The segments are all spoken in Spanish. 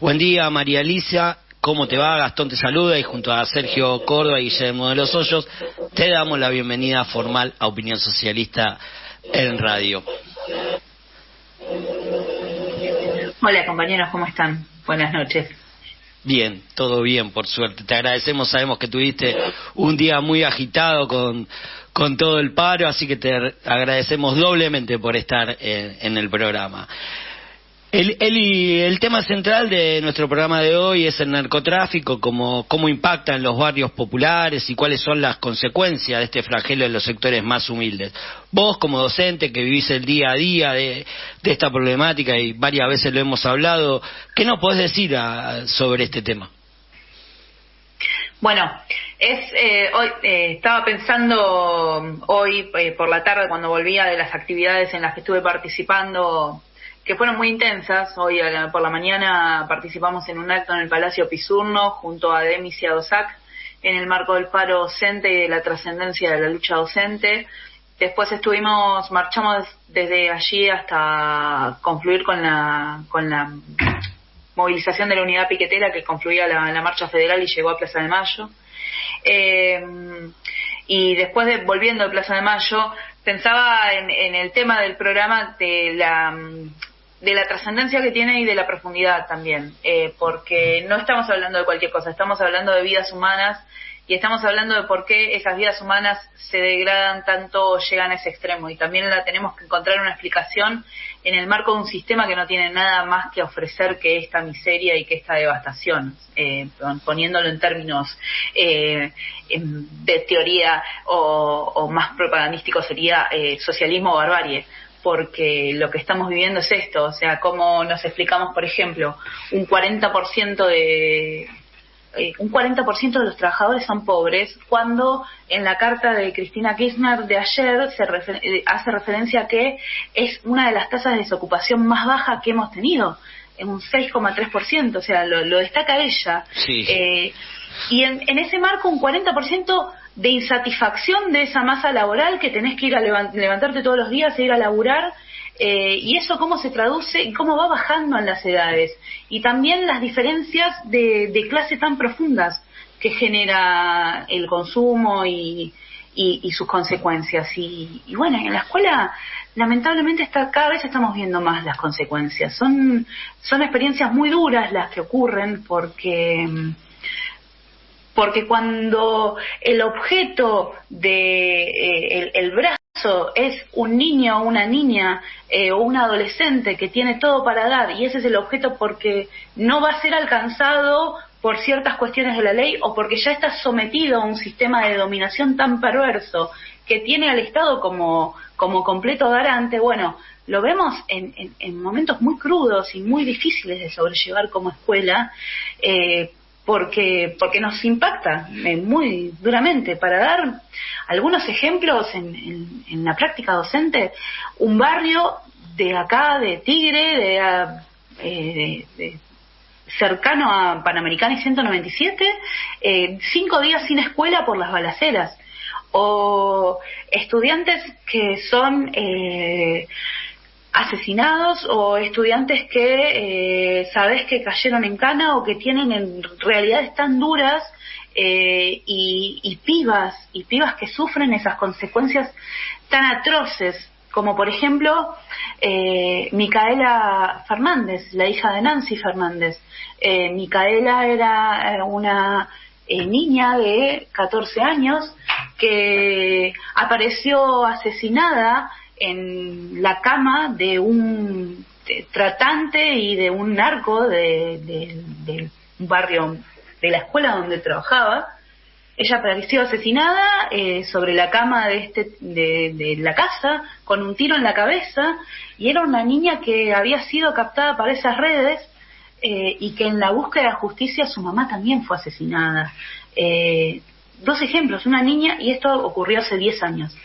Buen día, María Alicia. ¿Cómo te va? Gastón te saluda y junto a Sergio Córdoba y Guillermo de los Hoyos te damos la bienvenida formal a Opinión Socialista en Radio. Hola compañeros, ¿cómo están? Buenas noches. Bien, todo bien, por suerte. Te agradecemos, sabemos que tuviste un día muy agitado con todo el paro, así que te agradecemos doblemente por estar en el programa. El tema central de nuestro programa de hoy es el narcotráfico, cómo impacta en los barrios populares y cuáles son las consecuencias de este flagelo en los sectores más humildes. Vos, como docente que vivís el día a día de esta problemática y varias veces lo hemos hablado, ¿qué nos podés decir sobre este tema? Bueno, hoy estaba pensando hoy por la tarde cuando volvía de las actividades en las que estuve participando, que fueron muy intensas. Hoy por la mañana participamos en un acto en el Palacio Pisurno junto a Demis y a DOSAC en el marco del paro docente y de la trascendencia de la lucha docente. Después marchamos desde allí hasta confluir con la movilización de la unidad piquetera que confluía la marcha federal y llegó a Plaza de Mayo. Y después volviendo de Plaza de Mayo, pensaba en el tema del programa de la trascendencia que tiene y de la profundidad también, porque no estamos hablando de cualquier cosa, estamos hablando de vidas humanas y estamos hablando de por qué esas vidas humanas se degradan tanto o llegan a ese extremo, y también tenemos que encontrar una explicación en el marco de un sistema que no tiene nada más que ofrecer que esta miseria y que esta devastación, poniéndolo en términos de teoría o más propagandístico sería socialismo o barbarie, porque lo que estamos viviendo es esto. O sea, cómo nos explicamos, por ejemplo, un 40% de los trabajadores son pobres, cuando en la carta de Cristina Kirchner de ayer hace referencia a que es una de las tasas de desocupación más bajas que hemos tenido, en un 6,3%, o sea, lo destaca ella. Sí. Y en ese marco un 40% de insatisfacción de esa masa laboral que tenés que ir a levantarte todos los días e ir a laburar, y eso cómo se traduce y cómo va bajando en las edades, y también las diferencias de clase tan profundas que genera el consumo y sus consecuencias. Y bueno, en la escuela lamentablemente cada vez estamos viendo más las consecuencias. Son experiencias muy duras las que ocurren, porque cuando el objeto de el brazo es un niño o una niña o un adolescente que tiene todo para dar, y ese es el objeto porque no va a ser alcanzado por ciertas cuestiones de la ley o porque ya está sometido a un sistema de dominación tan perverso que tiene al Estado como completo garante, bueno, lo vemos en momentos muy crudos y muy difíciles de sobrellevar como escuela, porque nos impacta muy duramente. Para dar algunos ejemplos en la práctica docente, un barrio de acá, de Tigre, de cercano a Panamericana y 197, 5 días sin escuela por las balaceras, o estudiantes que son asesinados, o estudiantes que sabes que cayeron en cana o que tienen en realidades tan duras, y pibas que sufren esas consecuencias tan atroces, como por ejemplo Micaela Fernández, la hija de Nancy Fernández. Micaela era una niña de 14 años que apareció asesinada en la cama de un tratante y de un narco de un barrio de la escuela donde trabajaba. Ella apareció asesinada sobre la cama de la casa, con un tiro en la cabeza, y era una niña que había sido captada para esas redes, y que en la búsqueda de justicia su mamá también fue asesinada. 2 ejemplos, una niña, y esto ocurrió hace 10 años.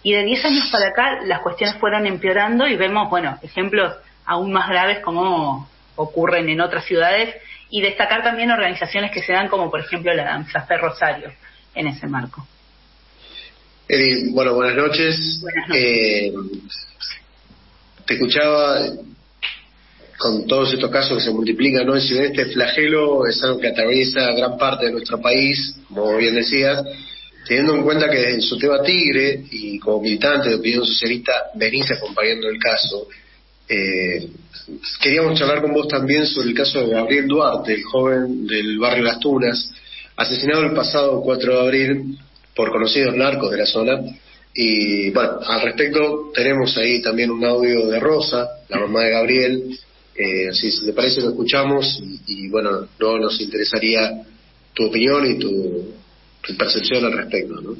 Y de 10 años para acá las cuestiones fueron empeorando y vemos, bueno, ejemplos aún más graves como ocurren en otras ciudades, y destacar también organizaciones que se dan como por ejemplo la Danza Rosario en ese marco. Bueno, buenas noches. Buenas noches. Te escuchaba con todos estos casos que se multiplican, ¿no? Este flagelo es algo que atraviesa gran parte de nuestro país, como bien decías, teniendo en cuenta que desde su tema Tigre y como militante de Opinión Socialista venís acompañando el caso. Queríamos charlar con vos también sobre el caso de Gabriel Duarte, el joven del barrio Las Tunas, asesinado el pasado 4 de abril por conocidos narcos de la zona. Y bueno, al respecto tenemos ahí también un audio de Rosa, la mamá de Gabriel. Si te parece lo escuchamos y bueno, luego nos interesaría tu opinión y tu percepción al respecto, ¿no?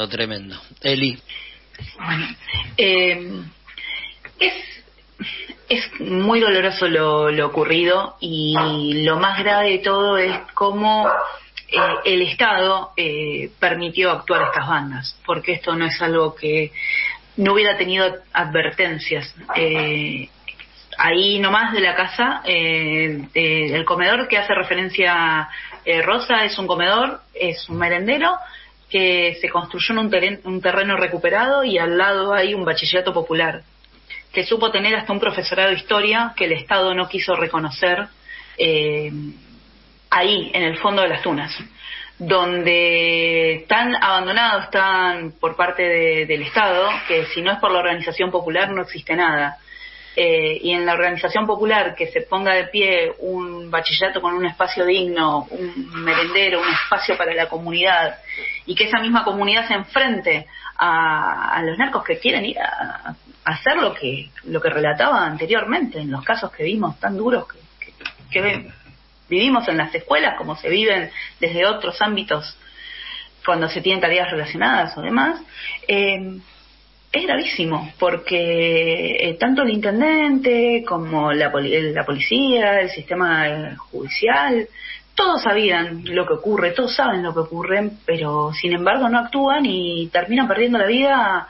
Tremendo. Eli. Bueno, es muy doloroso lo ocurrido, y lo más grave de todo es cómo el Estado permitió actuar a estas bandas, porque esto no es algo que no hubiera tenido advertencias. Ahí nomás de la casa, el comedor que hace referencia Rosa es un comedor, es un merendero que se construyó en un terreno recuperado, y al lado hay un bachillerato popular que supo tener hasta un profesorado de historia que el Estado no quiso reconocer, ahí en el fondo de Las Tunas, donde tan abandonados están por parte del Estado, que si no es por la organización popular no existe nada. Y en la organización popular que se ponga de pie un bachillerato con un espacio digno, un merendero, un espacio para la comunidad, y que esa misma comunidad se enfrente a los narcos que quieren ir a hacer lo que relataba anteriormente en los casos que vimos tan duros que vivimos en las escuelas, como se viven desde otros ámbitos cuando se tienen tareas relacionadas o demás. Es gravísimo, porque tanto el intendente como la policía, el sistema judicial, todos sabían lo que ocurre, todos saben lo que ocurre, pero sin embargo no actúan y terminan perdiendo la vida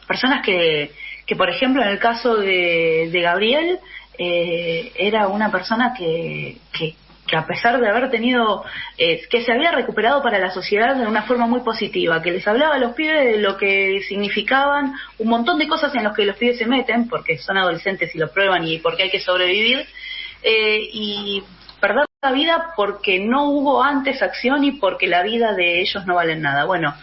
personas que por ejemplo en el caso de Gabriel, era una persona que a pesar de haber tenido, que se había recuperado para la sociedad de una forma muy positiva, que les hablaba a los pibes de lo que significaban un montón de cosas en los que los pibes se meten, porque son adolescentes y lo prueban y porque hay que sobrevivir, y perder la vida porque no hubo antes acción y porque la vida de ellos no vale nada. Bueno,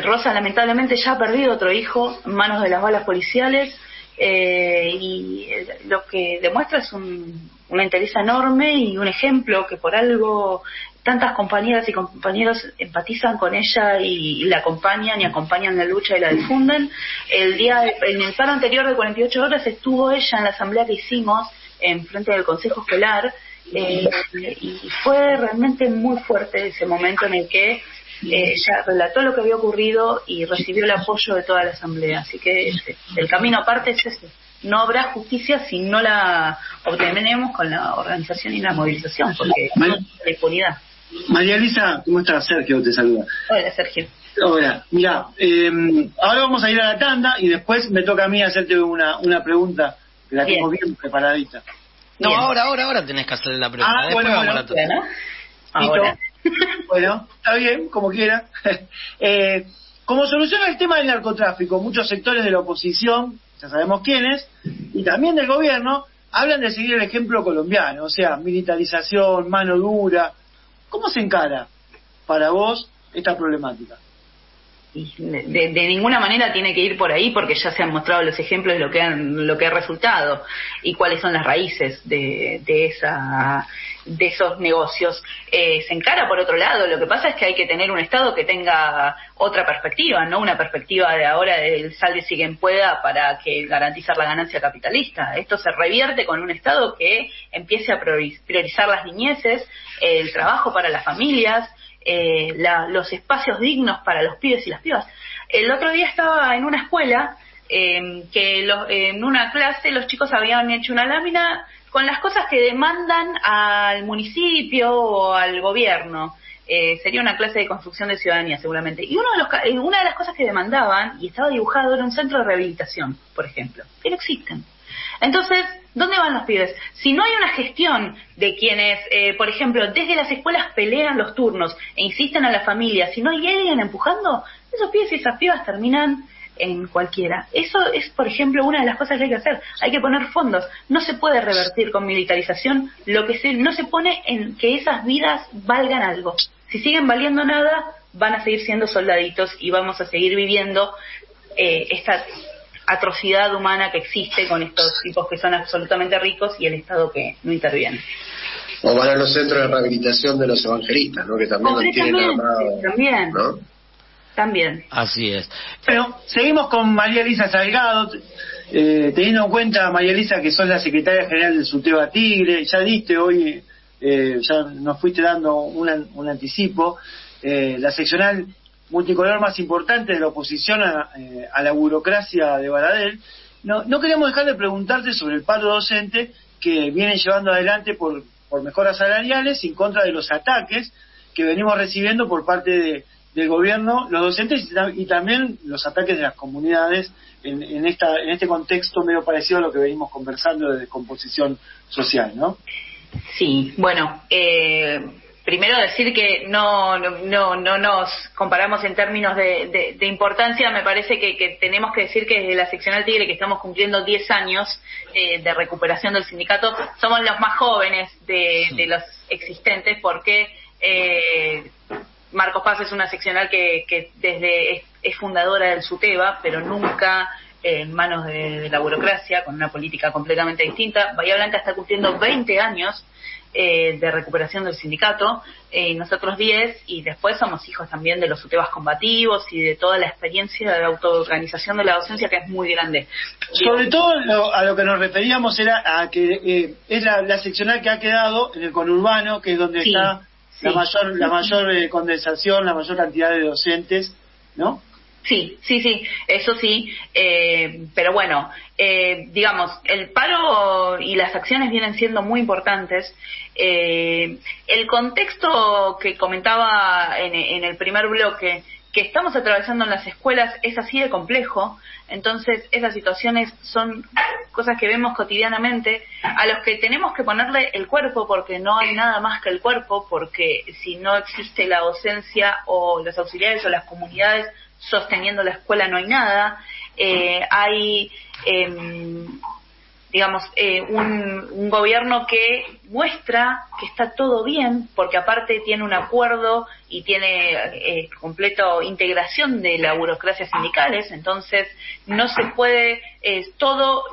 Rosa lamentablemente ya ha perdido otro hijo en manos de las balas policiales, y lo que demuestra es una entereza enorme y un ejemplo que por algo tantas compañeras y compañeros empatizan con ella y la acompañan y acompañan la lucha y la difunden. En el paro anterior de 48 horas estuvo ella en la asamblea que hicimos en frente del Consejo Escolar, y fue realmente muy fuerte ese momento en el que ella relató lo que había ocurrido y recibió el apoyo de toda la asamblea. Así que el camino aparte es ese: no habrá justicia si no la obtenemos con la organización y la movilización, porque no hay la impunidad. María Elisa, ¿cómo estás? Sergio te saluda. Hola, Sergio. Hola, mira, ahora vamos a ir a la tanda y después me toca a mí hacerte una pregunta que la tengo bien preparadita. No, Bien. ahora tenés que hacerle la pregunta. Después bueno, vamos a la tanda. Bueno, ahora. Bueno, está bien, como quiera. como solución al tema del narcotráfico, muchos sectores de la oposición, ya sabemos quiénes, y también del gobierno, hablan de seguir el ejemplo colombiano, o sea, militarización, mano dura. ¿Cómo se encara para vos esta problemática? De ninguna manera tiene que ir por ahí, porque ya se han mostrado los ejemplos de lo que ha resultado y cuáles son las raíces de esos negocios. Se encara por otro lado. Lo que pasa es que hay que tener un Estado que tenga otra perspectiva, no una perspectiva de ahora del sálvese quien pueda para que garantizar la ganancia capitalista. Esto se revierte con un Estado que empiece a priorizar las niñeces, el trabajo para las familias, los espacios dignos para los pibes y las pibas. El otro día estaba en una escuela en una clase los chicos habían hecho una lámina con las cosas que demandan al municipio o al gobierno. Sería una clase de construcción de ciudadanía seguramente. Y una de las cosas que demandaban, y estaba dibujado, era un centro de rehabilitación, por ejemplo, que no existen. Entonces, ¿dónde van los pibes? Si no hay una gestión de quienes, por ejemplo, desde las escuelas pelean los turnos e insisten a la familia, si no hay alguien empujando, esos pibes y esas pibas terminan en cualquiera. Eso es, por ejemplo, una de las cosas que hay que hacer. Hay que poner fondos. No se puede revertir con militarización lo que no se pone en que esas vidas valgan algo. Si siguen valiendo nada, van a seguir siendo soldaditos y vamos a seguir viviendo esta atrocidad humana que existe con estos tipos que son absolutamente ricos y el Estado que no interviene. O van a los centros de rehabilitación de los evangelistas, ¿no? Que también los tienen armados, también, ¿no? También. Así es. Bueno, seguimos con María Elisa Salgado, teniendo en cuenta, María Elisa, que sos la secretaria general del SUTEBA Tigre. Ya diste hoy, ya nos fuiste dando un anticipo, la seccional multicolor más importante de la oposición a la burocracia de Baradel. No queríamos dejar de preguntarte sobre el paro docente que vienen llevando adelante por mejoras salariales en contra de los ataques que venimos recibiendo por parte del gobierno, los docentes y también los ataques de las comunidades en este contexto medio parecido a lo que venimos conversando de descomposición social, ¿no? Sí, bueno, primero decir que no nos comparamos en términos de importancia. Me parece que tenemos que decir que desde la seccional Tigre, que estamos cumpliendo 10 años de recuperación del sindicato, somos los más jóvenes de los existentes, porque Marcos Paz es una seccional que es fundadora del SUTEBA, pero nunca en manos de la burocracia, con una política completamente distinta. Bahía Blanca está cumpliendo 20 años de recuperación del sindicato, nosotros 10, y después somos hijos también de los SUTEBAs combativos y de toda la experiencia de autoorganización de la docencia, que es muy grande. Sobre todo a lo que nos referíamos era a que es la seccional que ha quedado en el conurbano, que es donde está la mayor condensación, la mayor cantidad de docentes, ¿no? Sí, eso sí, pero bueno, digamos, el paro y las acciones vienen siendo muy importantes. El contexto que comentaba en el primer bloque, que estamos atravesando en las escuelas, es así de complejo. Entonces, esas situaciones son cosas que vemos cotidianamente, a los que tenemos que ponerle el cuerpo, porque no hay nada más que el cuerpo, porque si no existe la docencia o los auxiliares o las comunidades sosteniendo la escuela, no hay nada. Hay un gobierno que muestra que está todo bien, porque aparte tiene un acuerdo y tiene completo integración de la burocracia sindicales. Entonces no se puede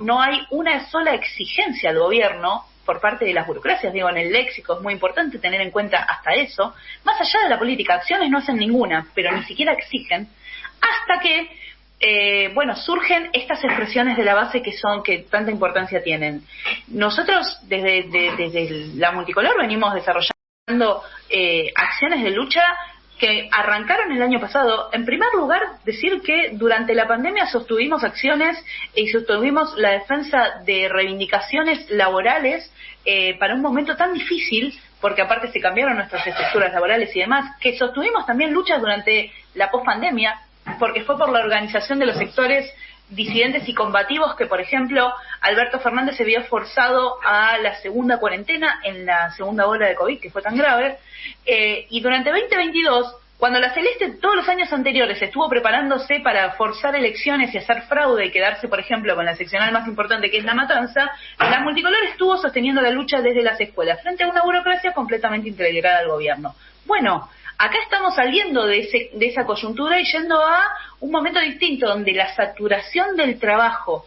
no hay una sola exigencia al gobierno por parte de las burocracias. Digo, en el léxico es muy importante tener en cuenta hasta eso. Más allá de la política, acciones no hacen ninguna, pero ni siquiera exigen, hasta que surgen estas expresiones de la base que tanta importancia tienen. Nosotros desde la multicolor venimos desarrollando acciones de lucha que arrancaron el año pasado. En primer lugar, decir que durante la pandemia sostuvimos acciones y sostuvimos la defensa de reivindicaciones laborales para un momento tan difícil, porque aparte se cambiaron nuestras estructuras laborales y demás, que sostuvimos también luchas durante la pospandemia, porque fue por la organización de los sectores disidentes y combativos que, por ejemplo, Alberto Fernández se vio forzado a la segunda cuarentena en la segunda ola de COVID, que fue tan grave, y durante 2022 Cuando la Celeste todos los años anteriores estuvo preparándose para forzar elecciones y hacer fraude y quedarse, por ejemplo, con la seccional más importante que es La Matanza, la Multicolor estuvo sosteniendo la lucha desde las escuelas, frente a una burocracia completamente integrada al gobierno. Bueno, acá estamos saliendo de esa coyuntura y yendo a un momento distinto, donde la saturación del trabajo,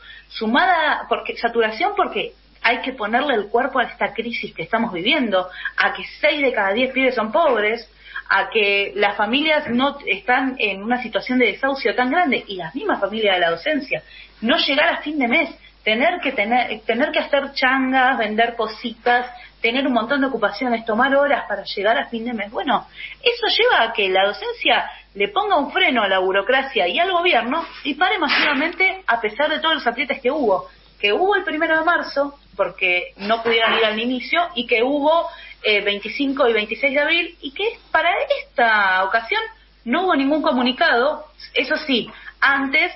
saturación porque hay que ponerle el cuerpo a esta crisis que estamos viviendo, a que 6 de cada 10 pibes son pobres, a que las familias no están en una situación de desahucio tan grande, y las mismas familias de la docencia, no llegar a fin de mes, tener que hacer changas, vender cositas, tener un montón de ocupaciones, tomar horas para llegar a fin de mes. Bueno, eso lleva a que la docencia le ponga un freno a la burocracia y al gobierno y pare masivamente, a pesar de todos los aprietes que hubo el 1 de marzo, porque no pudieron ir al inicio, y que hubo 25 y 26 de abril, y que para esta ocasión no hubo ningún comunicado. Eso sí, antes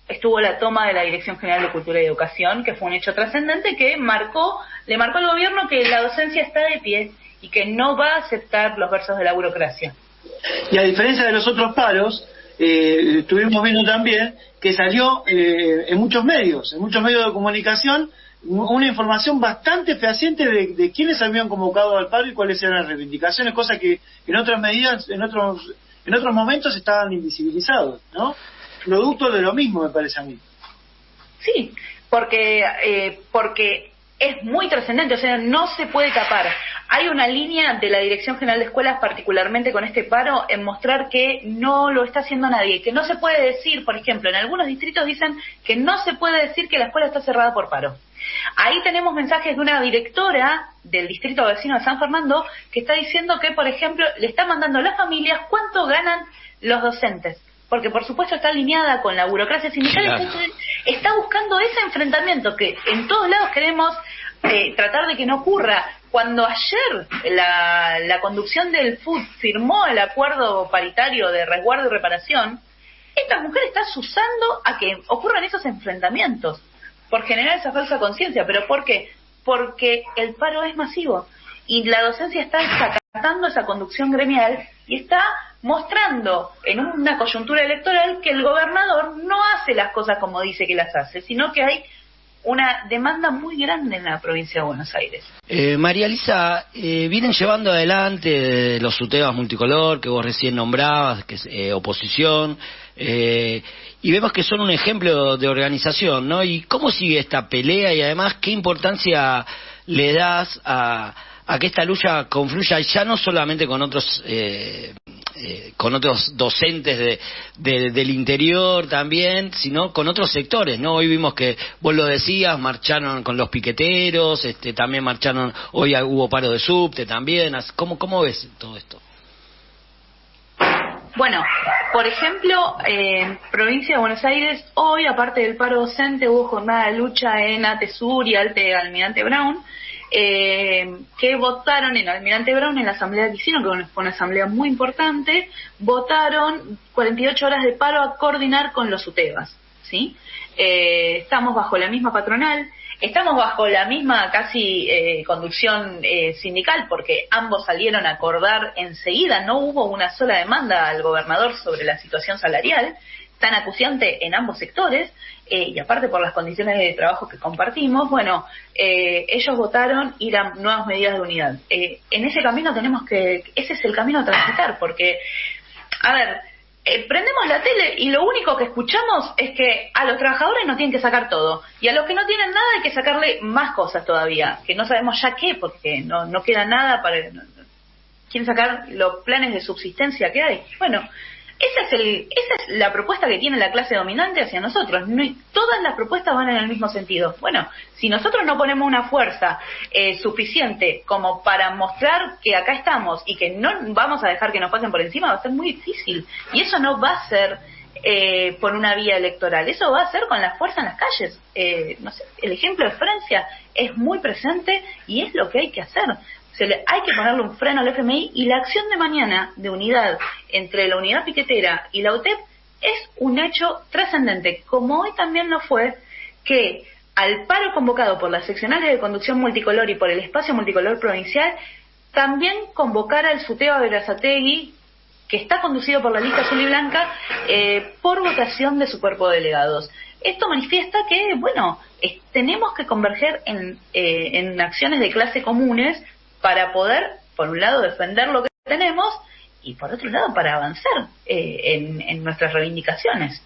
estuvo la toma de la Dirección General de Cultura y Educación, que fue un hecho trascendente que le marcó al gobierno que la docencia está de pie y que no va a aceptar los versos de la burocracia. Y a diferencia de los otros paros, estuvimos viendo también que salió en muchos medios de comunicación, una información bastante fehaciente de quiénes habían convocado al paro y cuáles eran las reivindicaciones, cosa que en otras medidas, en otros momentos estaban invisibilizados, ¿no? Producto de lo mismo, me parece a mí. Sí, porque es muy trascendente, o sea, no se puede tapar. Hay una línea de la Dirección General de Escuelas, particularmente con este paro, en mostrar que no lo está haciendo nadie, que no se puede decir, por ejemplo, en algunos distritos dicen que no se puede decir que la escuela está cerrada por paro. Ahí tenemos mensajes de una directora del distrito vecino de San Fernando que está diciendo que, por ejemplo, le está mandando a las familias cuánto ganan los docentes, porque por supuesto está alineada con la burocracia sindical. Claro. Entonces está buscando ese enfrentamiento que en todos lados queremos tratar de que no ocurra. Cuando ayer la conducción del FUT firmó el acuerdo paritario de resguardo y reparación, esta mujer está usando a que ocurran esos enfrentamientos por generar esa falsa conciencia. ¿Pero por qué? Porque el paro es masivo y la docencia está desacatando esa conducción gremial y está mostrando en una coyuntura electoral que el gobernador no hace las cosas como dice que las hace, sino que hay una demanda muy grande en la provincia de Buenos Aires. María Elisa, vienen llevando adelante los UTEBAs multicolor que vos recién nombrabas, que es oposición, y vemos que son un ejemplo de organización, ¿no? ¿Y cómo sigue esta pelea y además qué importancia le das a que esta lucha confluya ya no solamente con otros docentes del interior también, sino con otros sectores, ¿no? Hoy vimos que, vos lo decías, marcharon con los piqueteros, también marcharon, hoy hubo paro de subte también. ¿Cómo ves todo esto? Bueno, por ejemplo, en provincia de Buenos Aires, hoy, aparte del paro docente, hubo jornada de lucha en ATESUR y Almirante Brown, que votaron en Almirante Brown, en la asamblea que hicieron, que fue una asamblea muy importante, votaron 48 horas de paro a coordinar con los UTEBAs, ¿sí? Estamos bajo la misma patronal, estamos bajo la misma casi conducción sindical, porque ambos salieron a acordar enseguida, no hubo una sola demanda al gobernador sobre la situación salarial, tan acuciante en ambos sectores, y aparte por las condiciones de trabajo que compartimos. Bueno, ellos votaron ir a nuevas medidas de unidad. En ese camino ese es el camino a transitar, porque, a ver, prendemos la tele y lo único que escuchamos es que a los trabajadores nos tienen que sacar todo, y a los que no tienen nada hay que sacarle más cosas todavía, que no sabemos ya qué, porque no queda nada quieren sacar los planes de subsistencia que hay. Bueno, esa es la propuesta que tiene la clase dominante hacia nosotros. Todas las propuestas van en el mismo sentido. Bueno, si nosotros no ponemos una fuerza suficiente como para mostrar que acá estamos y que no vamos a dejar que nos pasen por encima, va a ser muy difícil. Y eso no va a ser por una vía electoral, eso va a ser con la fuerza en las calles. No sé, el ejemplo de Francia es muy presente y es lo que hay que hacer. Hay que ponerle un freno al FMI, y la acción de mañana de unidad entre la unidad piquetera y la UTEP es un hecho trascendente, como hoy también lo fue que al paro convocado por las seccionales de conducción multicolor y por el espacio multicolor provincial, también convocara el SUTEBA Berazategui que está conducido por la lista azul y blanca por votación de su cuerpo de delegados. Esto manifiesta que, bueno, tenemos que converger en acciones de clase comunes para poder, por un lado, defender lo que tenemos y, por otro lado, para avanzar en nuestras reivindicaciones.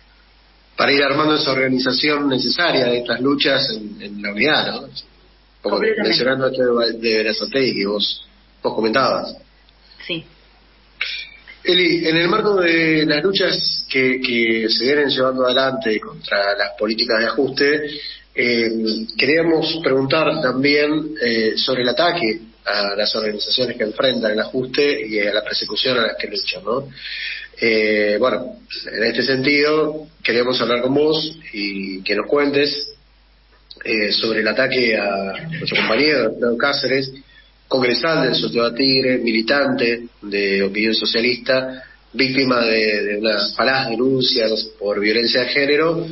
Para ir armando esa organización necesaria de estas luchas en la unidad, ¿no? Como mencionando esto de Berazategui que vos comentabas. Sí. Eli, en el marco de las luchas que se vienen llevando adelante contra las políticas de ajuste, queríamos preguntar también sobre el ataque a las organizaciones que enfrentan el ajuste y a la persecución a las que luchan, ¿no? Bueno, en este sentido, queríamos hablar con vos y que nos cuentes sobre el ataque a nuestro compañero Alfredo Cáceres, congresal del Soteva Tigre, militante de Opinión Socialista, víctima de unas falaz denuncias por violencia de género.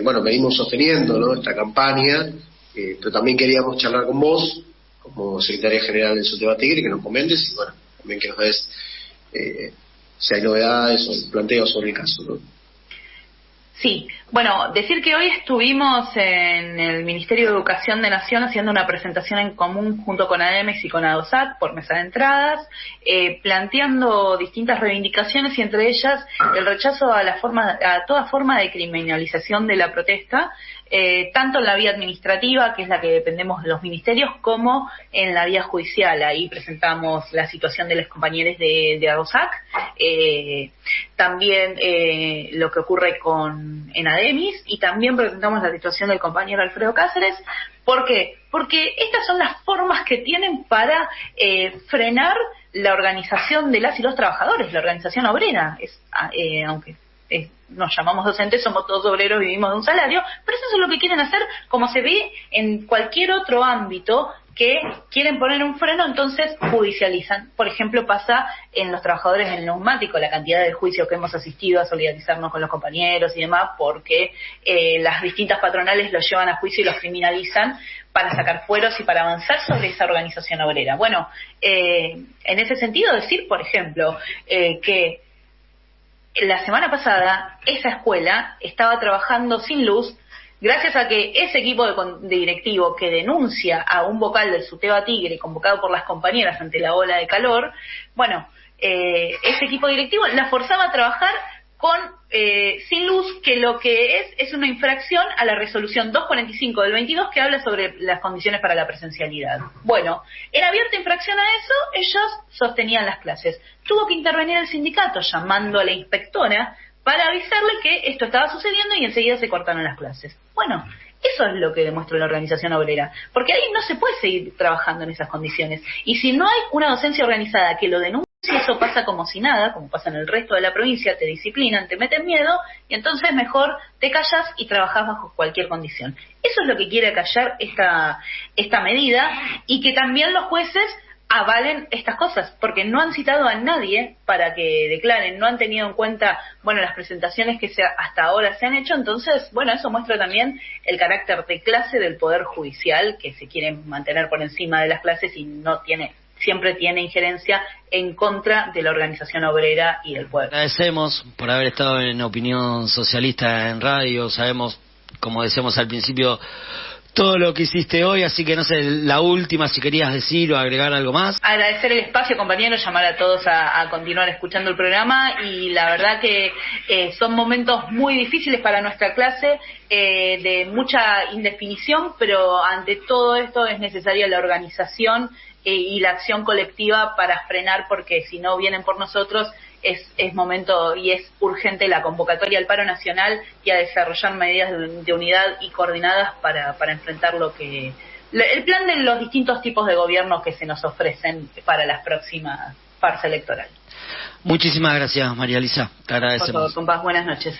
Bueno, venimos sosteniendo, ¿no?, esta campaña, pero también queríamos charlar con vos, como secretaria general del Soteva Tigre, que nos comentes y, bueno, también que nos des si hay novedades o planteos sobre el caso, ¿no? Sí, bueno, decir que hoy estuvimos en el Ministerio de Educación de Nación haciendo una presentación en común junto con ADEMES y con ADOSAC por mesa de entradas, planteando distintas reivindicaciones y entre ellas el rechazo a toda forma de criminalización de la protesta, tanto en la vía administrativa, que es la que dependemos de los ministerios, como en la vía judicial. Ahí presentamos la situación de los compañeros de ADOSAC, también lo que ocurre en ADEMIS, y también presentamos la situación del compañero Alfredo Cáceres. ¿Por qué? Porque estas son las formas que tienen para frenar la organización de las y los trabajadores, la organización obrera. Aunque nos llamamos docentes, somos todos obreros, vivimos de un salario, pero eso es lo que quieren hacer, como se ve en cualquier otro ámbito que quieren poner un freno, entonces judicializan. Por ejemplo, pasa en los trabajadores del neumático, la cantidad de juicios que hemos asistido a solidarizarnos con los compañeros y demás, porque las distintas patronales los llevan a juicio y los criminalizan para sacar fueros y para avanzar sobre esa organización obrera. Bueno, en ese sentido decir, por ejemplo, que la semana pasada esa escuela estaba trabajando sin luz gracias a que ese equipo de directivo que denuncia a un vocal del Soteva Tigre convocado por las compañeras ante la ola de calor, bueno, ese equipo directivo la forzaba a trabajar sin luz, que lo que es una infracción a la resolución 245 del 22 que habla sobre las condiciones para la presencialidad. Bueno, en abierta infracción a eso, ellos sostenían las clases. Tuvo que intervenir el sindicato llamando a la inspectora para avisarle que esto estaba sucediendo y enseguida se cortaron las clases. Bueno, eso es lo que demuestra la organización obrera, porque ahí no se puede seguir trabajando en esas condiciones. Y si no hay una docencia organizada que lo denuncie, eso pasa como si nada, como pasa en el resto de la provincia, te disciplinan, te meten miedo, y entonces mejor te callas y trabajas bajo cualquier condición. Eso es lo que quiere acallar esta medida, y que también los jueces avalen estas cosas, porque no han citado a nadie para que declaren, no han tenido en cuenta, bueno, las presentaciones que hasta ahora se han hecho. Entonces, bueno, eso muestra también el carácter de clase del Poder Judicial, que se quiere mantener por encima de las clases y siempre tiene injerencia en contra de la organización obrera y del pueblo. Agradecemos por haber estado en Opinión Socialista en radio. Sabemos, como decíamos al principio, todo lo que hiciste hoy, así que no sé, la última, si querías decir o agregar algo más. Agradecer el espacio, compañeros, llamar a todos a continuar escuchando el programa, y la verdad que son momentos muy difíciles para nuestra clase, de mucha indefinición, pero ante todo esto es necesaria la organización y la acción colectiva para frenar, porque si no vienen por nosotros, es momento y es urgente la convocatoria al paro nacional y a desarrollar medidas de unidad y coordinadas para enfrentar el plan de los distintos tipos de gobierno que se nos ofrecen para las próximas farsa electoral. Muchísimas gracias, María Elisa, te agradecemos. Por favor, compás, buenas noches.